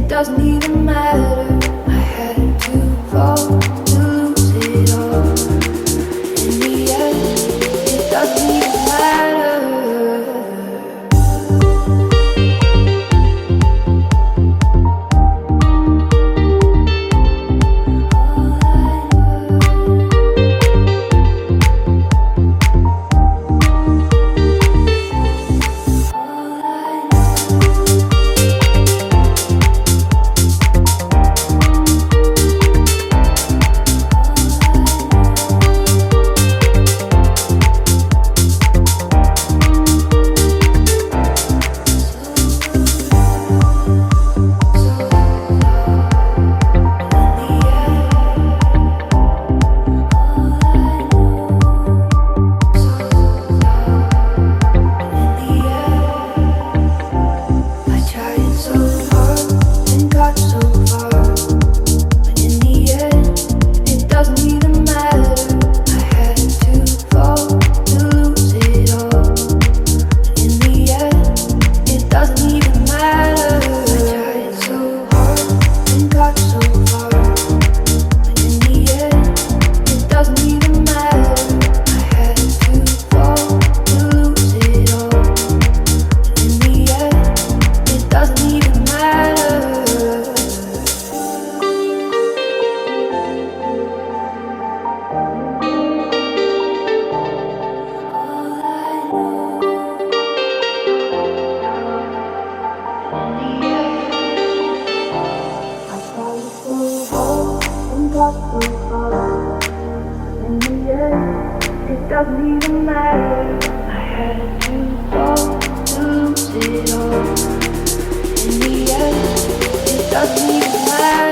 Doesn't even matter. I had to fall to lose it all. In the end, it doesn't even matter. Doesn't even matter. I had to fall to lose it all. In the end, it doesn't even matter.